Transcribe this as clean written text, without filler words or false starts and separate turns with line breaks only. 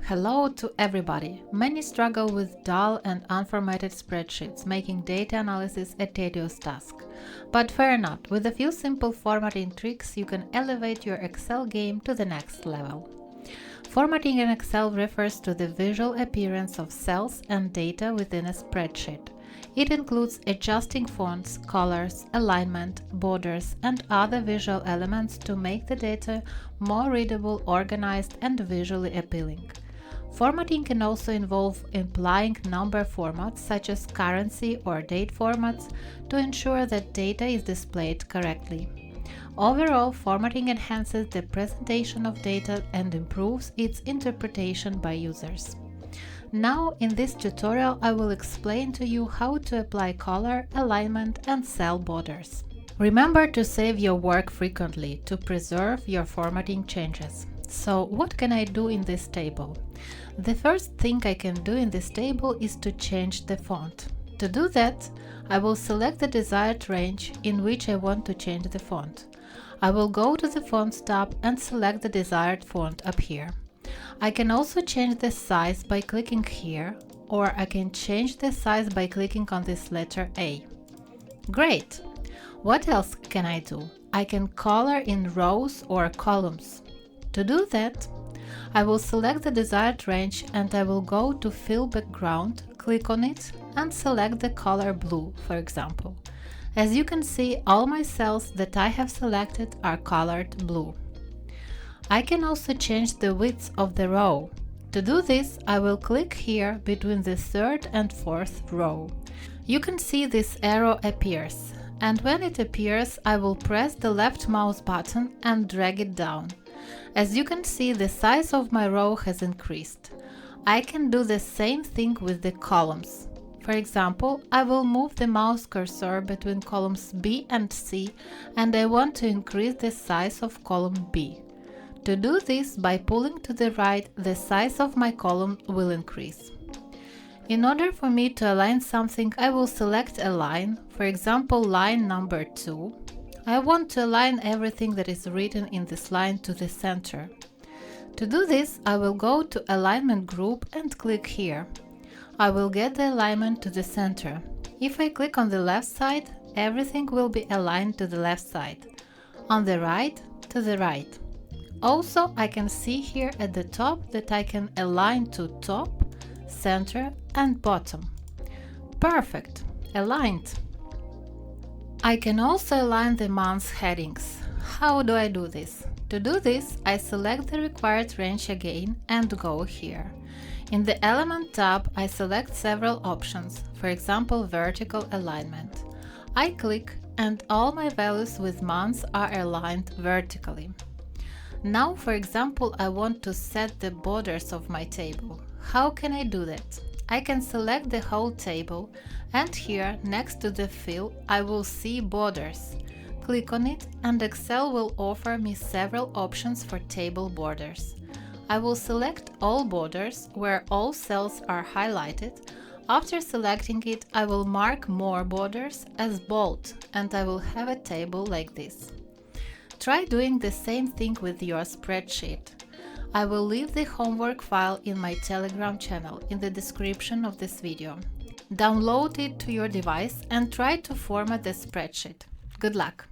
Hello to everybody! Many struggle with dull and unformatted spreadsheets, making data analysis a tedious task. But fear not, with a few simple formatting tricks you can elevate your Excel game to the next level. Formatting in Excel refers to the visual appearance of cells and data within a spreadsheet. It includes adjusting fonts, colors, alignment, borders, and other visual elements to make the data more readable, organized, and visually appealing. Formatting can also involve applying number formats such as currency or date formats to ensure that data is displayed correctly. Overall, formatting enhances the presentation of data and improves its interpretation by users. Now, in this tutorial, I will explain to you how to apply color, alignment, and cell borders. Remember to save your work frequently to preserve your formatting changes. So, what can I do in this table? The first thing I can do in this table is to change the font. To do that, I will select the desired range in which I want to change the font. I will go to the Fonts tab and select the desired font up here. I can also change the size by clicking here, or I can change the size by clicking on this letter A. Great! What else can I do? I can color in rows or columns. To do that, I will select the desired range and I will go to Fill Background, click on it and select the color blue, for example. As you can see, all my cells that I have selected are colored blue. I can also change the width of the row. To do this, I will click here between the third and fourth row. You can see this arrow appears, and when it appears, I will press the left mouse button and drag it down. As you can see, the size of my row has increased. I can do the same thing with the columns. For example, I will move the mouse cursor between columns B and C, and I want to increase the size of column B. To do this, by pulling to the right, the size of my column will increase. In order for me to align something, I will select a line, for example, line number 2. I want to align everything that is written in this line to the center. To do this, I will go to Alignment Group and click here. I will get the alignment to the center. If I click on the left side, everything will be aligned to the left side. On the right, to the right. Also, I can see here at the top that I can align to top, center, and bottom. Perfect! Aligned! I can also align the month's headings. How do I do this? To do this, I select the required range again and go here. In the Element tab, I select several options, for example, vertical alignment. I click and all my values with months are aligned vertically. Now, for example, I want to set the borders of my table. How can I do that? I can select the whole table and here, next to the fill, I will see borders. Click on it and Excel will offer me several options for table borders. I will select all borders where all cells are highlighted. After selecting it, I will mark more borders as bold and I will have a table like this. Try doing the same thing with your spreadsheet. I will leave the homework file in my Telegram channel in the description of this video. Download it to your device and try to format the spreadsheet. Good luck!